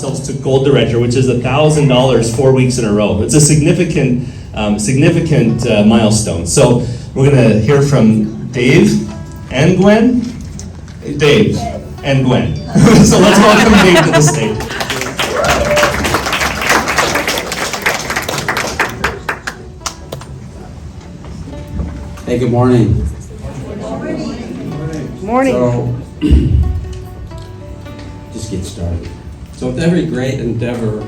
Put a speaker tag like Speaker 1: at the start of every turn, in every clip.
Speaker 1: themselves to Gold Director, which is $1,000 4 weeks in a row. It's a significant milestone. So we're going to hear from Dave and Gwen. Dave and Gwen. So let's welcome Dave to the stage.
Speaker 2: Hey, good morning.
Speaker 3: Morning.
Speaker 2: So, just get started. So with every great endeavor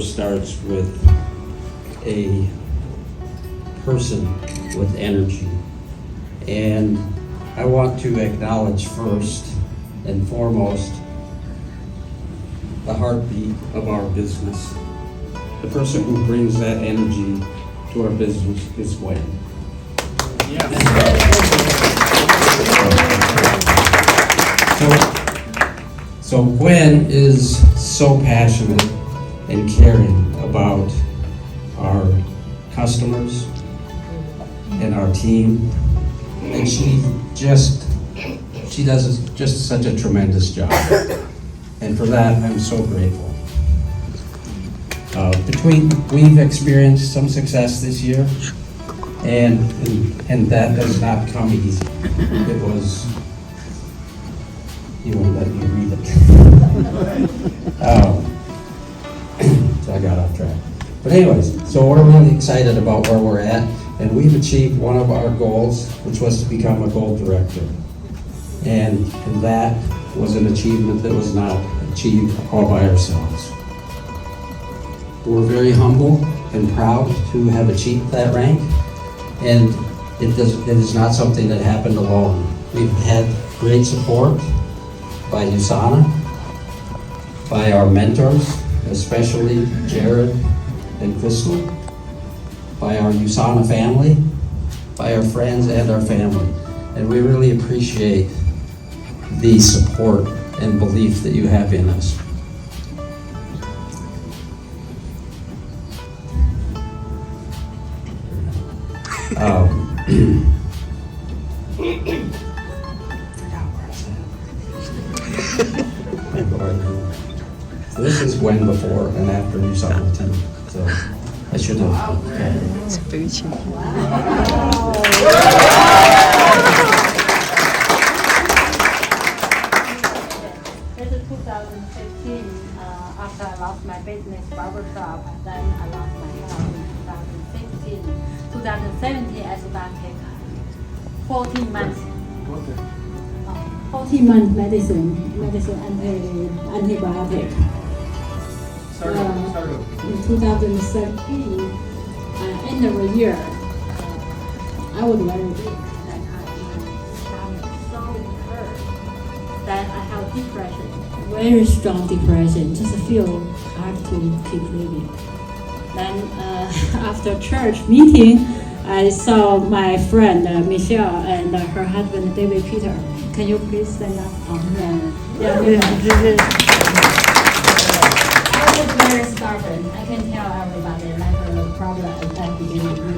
Speaker 2: starts with a person with energy. And I want to acknowledge first and foremost the heartbeat of our business. The person who brings that energy to our business is Gwen. So Gwen is so passionate and caring about our customers and our team, and she does just such a tremendous job. And for that, I'm so grateful. We've experienced some success this year, and that does not come easy. It was, you won't let me read it. So I got off track. But anyways, so we're really excited about where we're at, and we've achieved one of our goals, which was to become a Gold Director. And that was an achievement that was not achieved all by ourselves. We're very humble and proud to have achieved that rank, and it is not something that happened alone. We've had great support by Usana, by our mentors, especially Jared and Crystal, by our Usana family, by our friends and our family. And we really appreciate the support and belief that you have in us. So this is Gwen before and after Usana too. So I should have.
Speaker 3: It's very cheap.
Speaker 4: This is 2015, after I lost my business barbershop, then I lost my health in 2016. 2017, I started 14 months. 14-month medicine antibiotic. In 2017, end of the year, I was very weak. Then my stomach so hurt. Then I have depression, very strong depression. Just feel hard to keep living. Then after church meeting, I saw my friend Michelle and her husband David Peter. Can you please stand up? Yeah. I was very stubborn. I can tell everybody like the problem at the beginning too.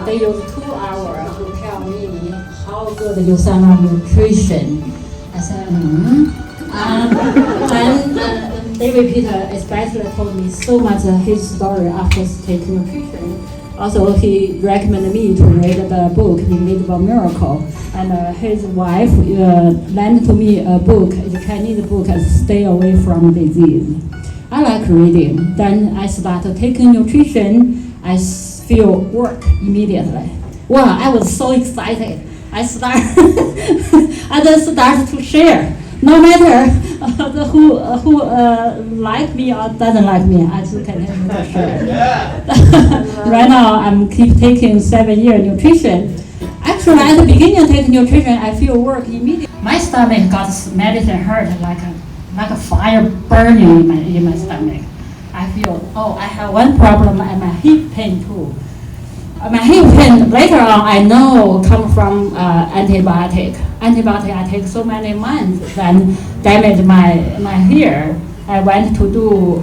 Speaker 4: They used 2 hours to tell me how good Usana nutrition. I said, Then David Peter especially told me so much his story after taking nutrition. Also, he recommended me to read the book, Invisible Miracle. And his wife lent to me a book, a Chinese book, Stay Away from Disease. I like reading. Then I started taking nutrition. I feel work immediately. Wow, I was so excited. I just started to share. No matter who like me or doesn't like me, I just continue to share. Right now, I'm keep taking 7-year nutrition. Actually, at the beginning of taking nutrition, I feel work immediately. My stomach got medicine hurt like a fire burning in my stomach. I feel, I have one problem and my hip pain too. My hip pain later on I know come from antibiotic. Antibiotic I take so many months, then damage my hair. I went to do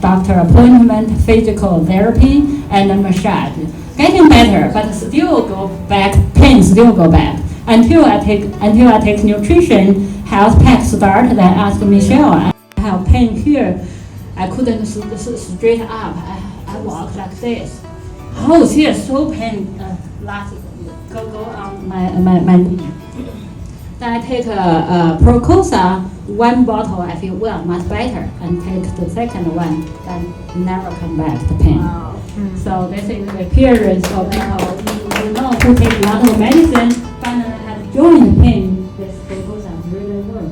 Speaker 4: doctor appointment, physical therapy, and a massage. Getting better, but still go back, pain still go back. until I take nutrition health pack start. Then I asked Michelle, I have pain here. I couldn't straight up. I walk like this. Oh, here so pain. Last go on my knee. Then I take Procosa, one bottle. I feel well, much better, and take the second one. Then never come back the pain.
Speaker 3: Wow.
Speaker 4: So this is the appearance of people who take a lot of medicine finally have joint pain. This Procosa really work.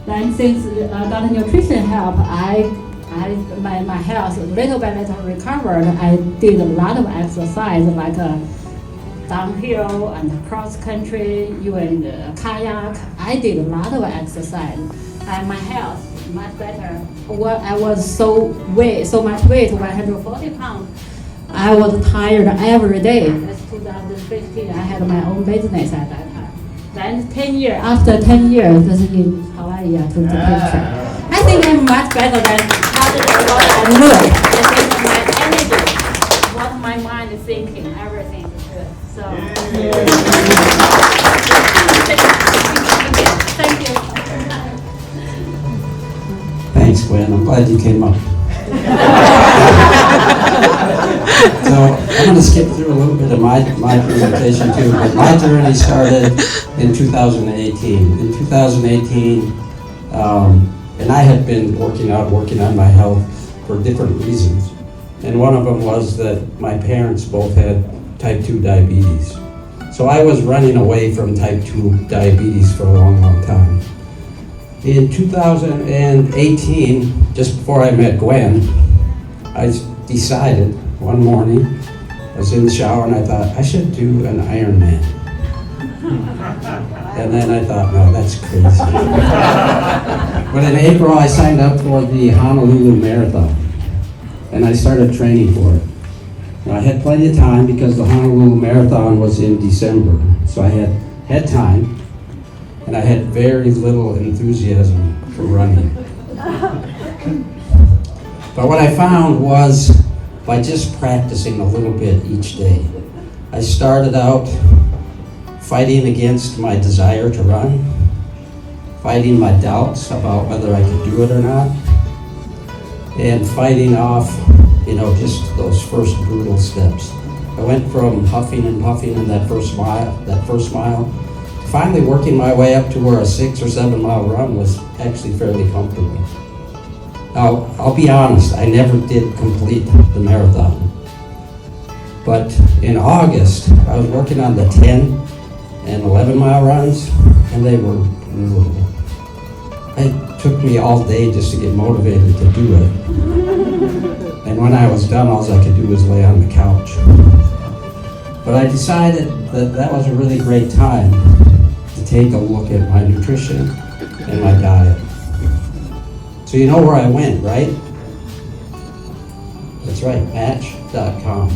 Speaker 4: Then since got nutrition help, my health little by little recovered. I did a lot of exercise like downhill and cross country, even kayak. I did a lot of exercise, and my health much better. I was so much weight, 140 pounds. I was tired every day. That's 2015. I had my own business at that time. Then after 10 years, this is in Hawaii. I took the picture. I think I'm much better than what I look. I think my energy, what my mind is thinking, everything is good. So, thank you.
Speaker 2: Thanks, Gwen. I'm glad you came up. So I'm going to skip through a little bit of my presentation too, but my journey started in 2018. In 2018, and I had been working on my health for different reasons. And one of them was that my parents both had type 2 diabetes. So I was running away from type 2 diabetes for a long, long time. In 2018, just before I met Gwen, I decided one morning, I was in the shower and I thought, I should do an Ironman. And then I thought, no, that's crazy. But in April, I signed up for the Honolulu Marathon. And I started training for it. Now, I had plenty of time because the Honolulu Marathon was in December. So I had time. And I had very little enthusiasm for running. But what I found was by just practicing a little bit each day. I started out fighting against my desire to run, fighting my doubts about whether I could do it or not, and fighting off, just those first brutal steps. I went from huffing and puffing in that first mile, to finally working my way up to where a 6 or 7 mile run was actually fairly comfortable. Now, I'll be honest, I never did complete the marathon. But in August, I was working on the 10 and 11 mile runs, and they were brutal. It took me all day just to get motivated to do it. And when I was done, all I could do was lay on the couch. But I decided that was a really great time to take a look at my nutrition and my diet. So you know where I went, right? That's right, Match.com.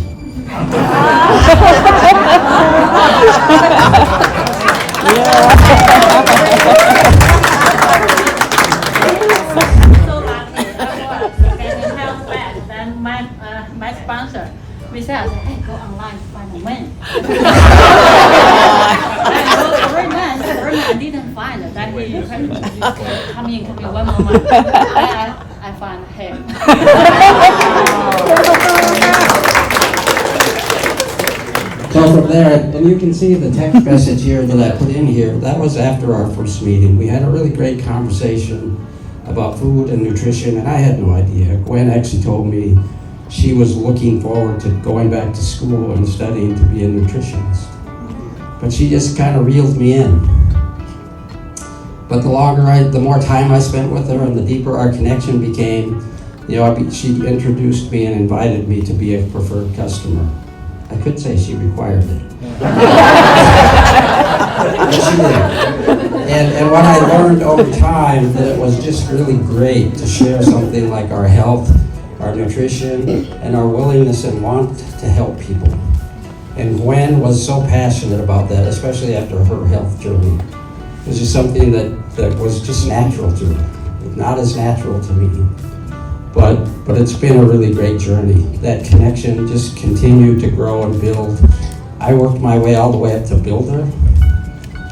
Speaker 4: My sponsor, Michelle, said, hey, go online to find a man. Every man, I didn't find it. Then he come in 1 moment. I find him.
Speaker 2: So from there, and you can see the text message here that I put in here, that was after our first meeting. We had a really great conversation about food and nutrition, and I had no idea. Gwen actually told me she was looking forward to going back to school and studying to be a nutritionist. But she just kind of reeled me in. But the more time I spent with her and the deeper our connection became, she introduced me and invited me to be a preferred customer. I could say she required it. But she did. And what I learned over time, that it was just really great to share something like our health, our nutrition, and our willingness and want to help people. And Gwen was so passionate about that, especially after her health journey. It was just something that was just natural to her, not as natural to me. But it's been a really great journey. That connection just continued to grow and build. I worked my way all the way up to builder.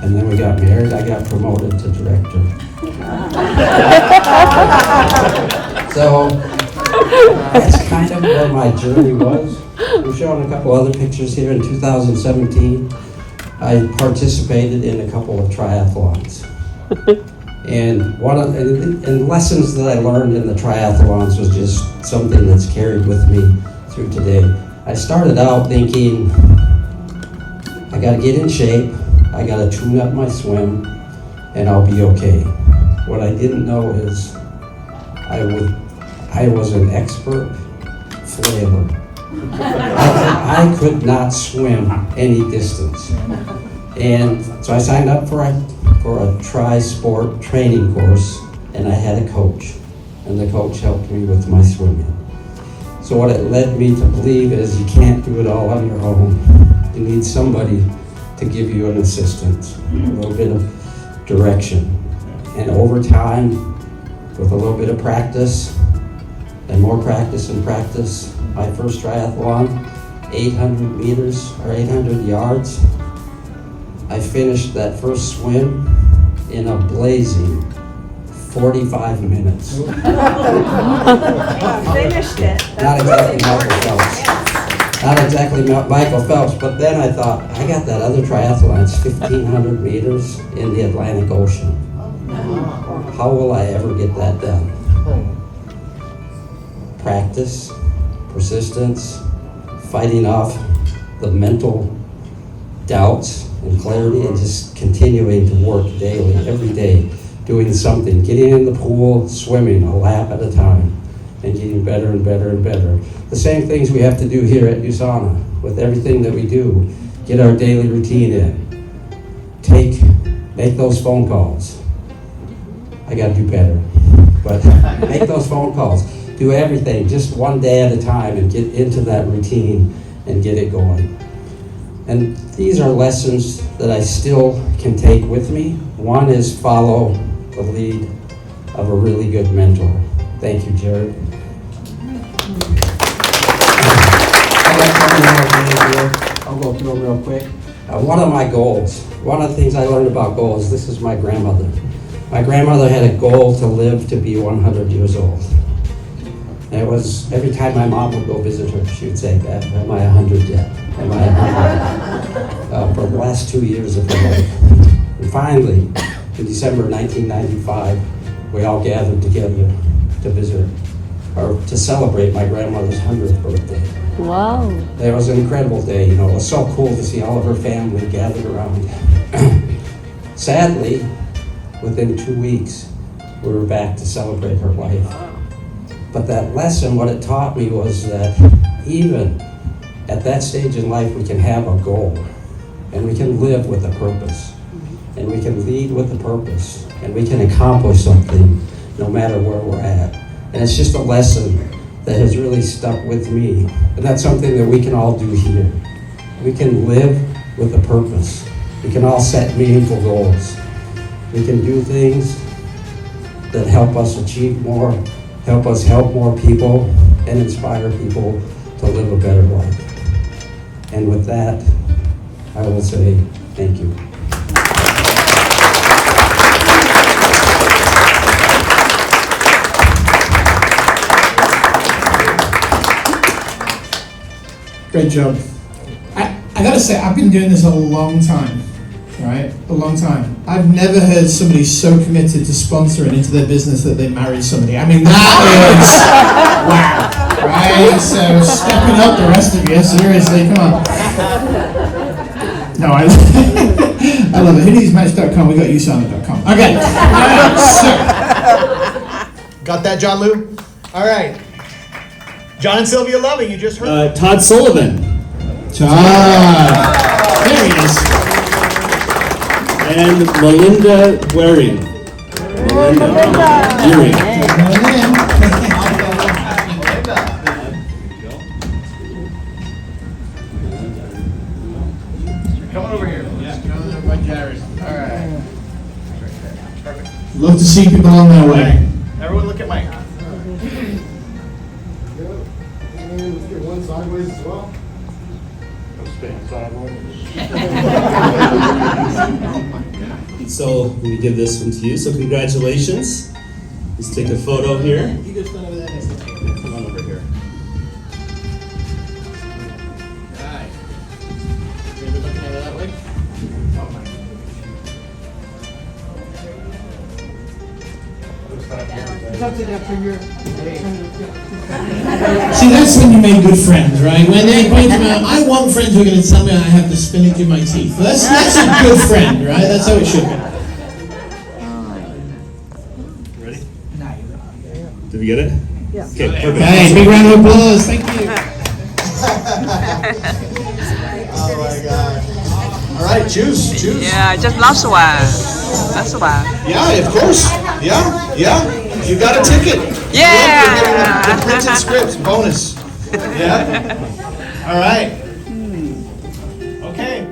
Speaker 2: And then we got married, I got promoted to director. So that's kind of where my journey was. We're showing a couple other pictures here. In 2017, I participated in a couple of triathlons. And lessons that I learned in the triathlons was just something that's carried with me through today. I started out thinking, I gotta get in shape, I gotta tune up my swim, and I'll be okay. What I didn't know is I was an expert flailer. I could not swim any distance. And so I signed up for a tri-sport training course, and I had a coach, and the coach helped me with my swimming. So what it led me to believe is you can't do it all on your own. You need somebody to give you an assistance, a little bit of direction. And over time, with a little bit of practice, and more practice and practice, my first triathlon, 800 meters or 800 yards, I finished that first swim in a blazing 45 minutes.
Speaker 3: Finished it.
Speaker 2: Not exactly Michael Phelps. Not exactly Michael Phelps, but then I thought, I got that other triathlon, it's 1,500 meters in the Atlantic Ocean. How will I ever get that done? Practice, persistence, fighting off the mental doubts and clarity, and just continuing to work daily, every day, doing something, getting in the pool, swimming a lap at a time, and getting better and better and better. The same things we have to do here at Usana with everything that we do. Get our daily routine in. Make those phone calls. I gotta do better, but make those phone calls. Do everything just one day at a time and get into that routine and get it going. And these are lessons that I still can take with me. One is follow the lead of a really good mentor. Thank you, Jared. I'll go through them real quick. One of my goals, one of the things I learned about goals, this is my grandmother. My grandmother had a goal to live to be 100 years old. And it was, every time my mom would go visit her, she would say, am I 100 yet? Am I 100? For the last 2 years of her life. And finally, in December 1995, we all gathered together to visit, or to celebrate my grandmother's 100th birthday.
Speaker 5: Wow.
Speaker 2: It was an incredible day, you know, it was so cool to see all of her family gathered around. Sadly, within 2 weeks, we were back to celebrate her life. But that lesson, what it taught me was that even at that stage in life, we can have a goal, and we can live with a purpose, and we can lead with a purpose, and we can accomplish something no matter where we're at. And it's just a lesson that has really stuck with me. And that's something that we can all do here. We can live with a purpose. We can all set meaningful goals. We can do things that help us achieve more, help us help more people, and inspire people to live a better life. And with that, I will say thank you.
Speaker 6: Great job. I gotta say, I've been doing this a long time, right? A long time. I've never heard somebody so committed to sponsoring into their business that they married somebody. I mean, that is, wow, right? So stepping up, the rest of you, seriously, come on. No, I love it. whoneedsmatch.com, we got Usana.com. Okay, so.
Speaker 7: Got that, John Lou? All right. John and Sylvia Loving, you just heard.
Speaker 1: Todd Sullivan.
Speaker 6: Todd. There he is.
Speaker 1: And Melinda Waring. Waring.
Speaker 7: Come on over here.
Speaker 6: Jared. All right. Perfect. Love to see people on their way.
Speaker 7: Everyone look at Mike.
Speaker 8: Let's get one sideways as well.
Speaker 7: Spin sideways.
Speaker 1: So we give this one to you. So congratulations. Let's take a photo here.
Speaker 6: You just stand over there next to me.
Speaker 1: Come on over here.
Speaker 6: Alright. You're looking over that way? See, that's when you make good friends, right? When they point them out, I want friends who are going to tell me I have the spinach in my teeth. That's a good friend, right? That's how it should be.
Speaker 1: Ready? Did we get it? Yeah. Okay, perfect.
Speaker 6: Hey, big round of applause. Thank you.
Speaker 7: Oh my God. All right, choose.
Speaker 3: Yeah, just last one. Last one.
Speaker 7: Yeah, of course. Yeah. You got a ticket.
Speaker 3: Yeah.
Speaker 7: You're getting the printed scripts bonus. Yeah. All right. Okay.